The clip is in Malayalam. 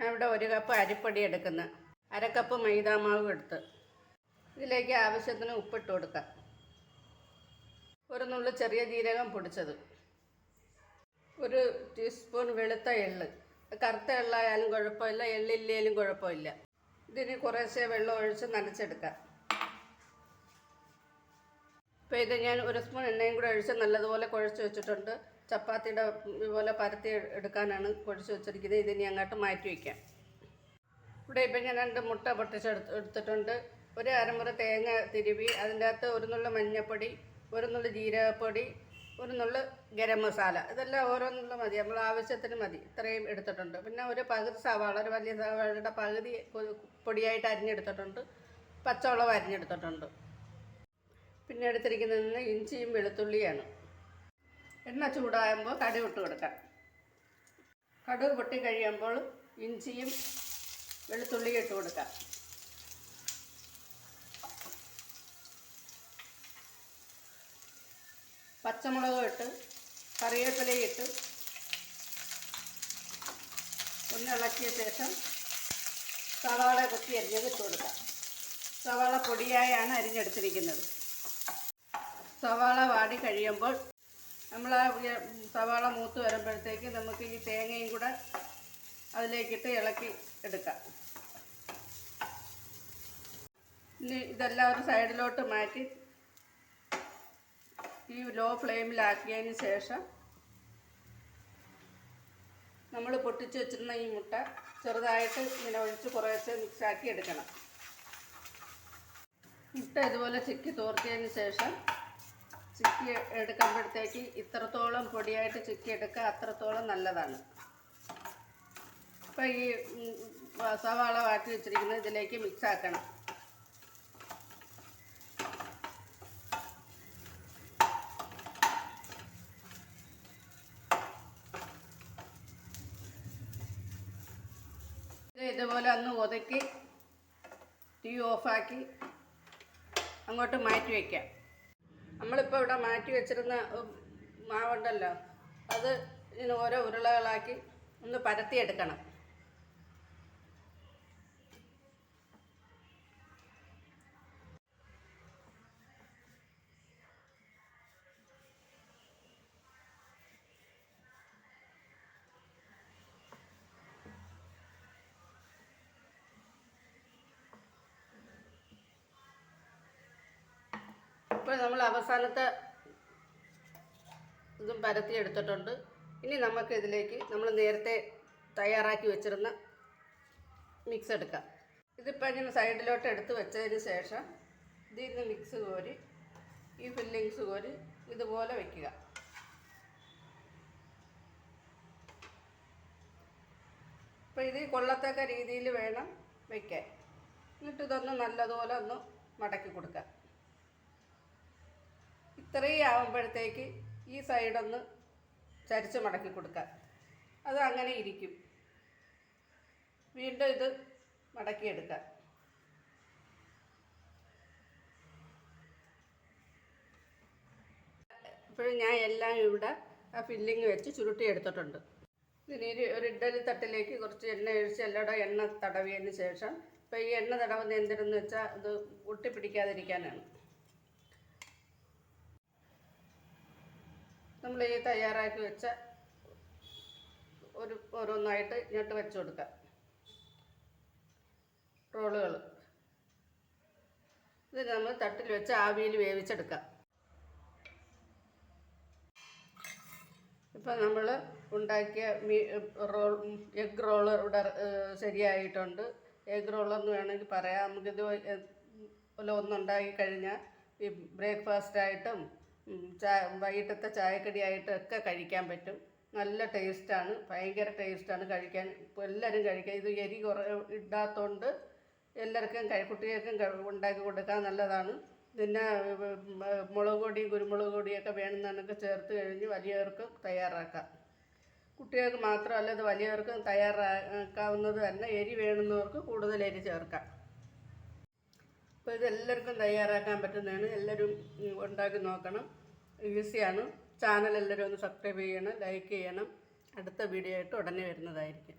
ഞാനിവിടെ 1 കപ്പ് അരിപ്പൊടി എടുക്കുന്നത്. 1/2 കപ്പ് മൈദാമാവ് എടുത്ത് ഇതിലേക്ക് ആവശ്യത്തിന് ഉപ്പിട്ട് കൊടുക്കാം. 1 നുള്ളു ചെറിയ ജീരകം പൊടിച്ചത്, 1 ടീസ്പൂൺ വെളുത്ത എള്ള്. കറുത്ത എള്ളായാലും കുഴപ്പമില്ല, എള്ളില്ലേലും കുഴപ്പമില്ല. ഇതിന് കുറേശ്ശെ വെള്ളം ഒഴിച്ച് നനച്ചെടുക്കാം. ഇപ്പോൾ ഇത് ഞാൻ 1 സ്പൂൺ എണ്ണയും കൂടെ ഒഴിച്ച് നല്ലതുപോലെ കുഴച്ച് വെച്ചിട്ടുണ്ട്. ചപ്പാത്തിയുടെ പോലെ പരത്തി എടുക്കാനാണ് കുഴച്ച് വെച്ചിരിക്കുന്നത്. ഇതിനി അങ്ങോട്ട് മാറ്റി വയ്ക്കാം. ഇവിടെ ഇപ്പം ഞാൻ 2 മുട്ട പൊട്ടിച്ചെടുത്തിട്ടുണ്ട്. 1 അരമുറി തേങ്ങ തിരുവി, അതിൻ്റെ അകത്ത് 1 നുള്ളു മഞ്ഞൾപ്പൊടി, 1 നുള്ളു ജീരകപ്പൊടി, 1 നുള്ളു ഗരം മസാല. ഇതെല്ലാം ഓരോന്നുള്ള മതി, നമ്മൾ ആവശ്യത്തിന് മതി. ഇത്രയും എടുത്തിട്ടുണ്ട്. പിന്നെ 1 പകുതി സവാള, 1 വലിയ സവാളയുടെ പകുതി പൊടിയായിട്ട് അരിഞ്ഞെടുത്തിട്ടുണ്ട്. പച്ചമുളക് അരിഞ്ഞെടുത്തിട്ടുണ്ട്. പിന്നെ എടുത്തിരിക്കുന്നത് ഇഞ്ചിയും വെളുത്തുള്ളിയാണ്. എണ്ണ ചൂടാകുമ്പോൾ കടുക് ഇട്ട് കൊടുക്കാം. കടുക് പൊട്ടി കഴിയുമ്പോൾ ഇഞ്ചിയും വെളുത്തുള്ളിയും ഇട്ട് കൊടുക്കാം. പച്ചമുളകും ഇട്ട് കറിവേപ്പിലയും ഇട്ട് ഒന്ന് ഇളക്കിയ ശേഷം സവാള കൊത്തി അരിഞ്ഞത് ഇട്ട് കൊടുക്കാം. സവാള പൊടിയായാണ് അരിഞ്ഞെടുത്തിരിക്കുന്നത്. സവാള വാടി കഴിയുമ്പോൾ നമ്മൾ ആ സവാള മൂത്ത് വരുമ്പോഴത്തേക്ക് നമുക്ക് ഈ തേങ്ങയും കൂടെ അതിലേക്കിട്ട് ഇളക്കി എടുക്കാം. ഇനി ഇതെല്ലാം ഒരു സൈഡിലോട്ട് മാറ്റി ഈ ലോ ഫ്ലെയിമിലാക്കിയതിന് ശേഷം നമ്മൾ പൊട്ടിച്ച് വെച്ചിരുന്ന ഈ മുട്ട ചെറുതായിട്ട് ഇങ്ങനെ ഒഴിച്ച് കുറേശ്ശെ മിക്സാക്കി എടുക്കണം. മുട്ട ഇതുപോലെ ചിക്കി തോർത്തിയതിന് ശേഷം ചിക്കി എടുക്കുമ്പോഴത്തേക്ക് ഇത്രത്തോളം പൊടിയായിട്ട് ചിക്കി എടുക്കുക, അത്രത്തോളം നല്ലതാണ്. അപ്പോൾ ഈ സവാള വാട്ടി വെച്ചിരിക്കുന്നത് ഇതിലേക്ക് മിക്സ് ആക്കണം. ഇതുപോലെ ഒന്ന് ഒതുക്കി തീ ഓഫാക്കി അങ്ങോട്ട് മാറ്റി വയ്ക്കാം. നമ്മളിപ്പോൾ ഇവിടെ മാറ്റി വെച്ചിരുന്ന മാവുണ്ടല്ലോ, അത് ഇങ്ങനെ ഓരോ ഉരുളകളാക്കി ഒന്ന് പരത്തിയെടുക്കണം. ഇപ്പോൾ നമ്മൾ അവസാനത്തെ ഇതും പരത്തി എടുത്തിട്ടുണ്ട്. ഇനി നമുക്ക് ഇതിലേക്ക് നമ്മൾ നേരത്തെ തയ്യാറാക്കി വെച്ചിരുന്ന മിക്സ് എടുക്കാം. ഇതിപ്പോൾ ഇങ്ങനെ സൈഡിലോട്ട് എടുത്ത് വെച്ചതിന് ശേഷം ഇതിൽ നിന്ന് മിക്സ് കോരി ഈ ഫില്ലിങ്സ് കോരി ഇതുപോലെ വയ്ക്കുക. അപ്പോൾ ഇത് കൊള്ളത്തക്ക രീതിയിൽ വേണം വയ്ക്കാൻ. എന്നിട്ട് ഇതൊന്ന് നല്ലതുപോലെ ഒന്ന് മടക്കി കൊടുക്കാം. ഇത്രയും ആകുമ്പോഴത്തേക്ക് ഈ സൈഡൊന്ന് ചരിച്ച് മടക്കി കൊടുക്കാം. അത് അങ്ങനെ ഇരിക്കും. വീണ്ടും ഇത് മടക്കിയെടുക്കാം. ഇപ്പോഴും ഞാൻ എല്ലാം ഇവിടെ ആ ഫില്ലിങ് വെച്ച് ചുരുട്ടി എടുത്തിട്ടുണ്ട്. ഇതിന് ഒരു ഇഡ്ഡലി തട്ടിലേക്ക് കുറച്ച് എണ്ണ ഒഴിച്ച് എല്ലായിടും എണ്ണ തടവിയതിന് ശേഷം, ഇപ്പോൾ ഈ എണ്ണ തടവുന്ന എന്തിനെന്ന് വെച്ചാൽ അത് ഒട്ടിപ്പിടിക്കാതിരിക്കാനാണ്. നമ്മൾ ഈ തയ്യാറാക്കി വെച്ച ഓരോന്നായിട്ട് ഇങ്ങോട്ട് വെച്ച് കൊടുക്കാം. റോളുകൾ ഇത് നമ്മൾ തട്ടിൽ വെച്ച് ആവിയിൽ വേവിച്ചെടുക്കാം. ഇപ്പം നമ്മൾ ഉണ്ടാക്കിയ എഗ് റോള് ഇവിടെ ശരിയായിട്ടുണ്ട്. എഗ് റോളെന്ന് വേണമെങ്കിൽ പറയാം. നമുക്കിത് പോലെ ഒന്നുണ്ടാക്കി കഴിഞ്ഞാൽ ഈ ബ്രേക്ക്ഫാസ്റ്റായിട്ടും വൈകിട്ടത്തെ ചായക്കടിയായിട്ടൊക്കെ കഴിക്കാൻ പറ്റും. നല്ല ടേസ്റ്റാണ്, ഭയങ്കര ടേസ്റ്റാണ് കഴിക്കാൻ. ഇപ്പോൾ എല്ലാവരും കഴിക്കുക. ഇത് എരി ഇടാത്തതുകൊണ്ട് എല്ലാവർക്കും കുട്ടികൾക്കും ഉണ്ടാക്കി കൊടുക്കാൻ നല്ലതാണ്. പിന്നെ മുളക് പൊടിയും കുരുമുളക് പൊടിയൊക്കെ വേണമെന്നൊക്കെ ചേർത്ത് കഴിഞ്ഞ് വലിയവർക്കും തയ്യാറാക്കാം. കുട്ടികൾക്ക് മാത്രമല്ല, ഇത് വലിയവർക്കും തയ്യാറാക്കാവുന്നത് തന്നെ. എരി വേണമെന്നവർക്ക് കൂടുതൽ എരി ചേർക്കാം. അപ്പോൾ ഇതെല്ലാവർക്കും തയ്യാറാക്കാൻ പറ്റുന്നതാണ്. എല്ലാവരും ഉണ്ടാക്കി നോക്കണം. ഈസിയാണ്. ചാനൽ എല്ലാവരും ഒന്ന് സബ്സ്ക്രൈബ് ചെയ്യണം, ലൈക്ക് ചെയ്യണം. അടുത്ത വീഡിയോ ആയിട്ട് ഉടനെ വരുന്നതായിരിക്കും.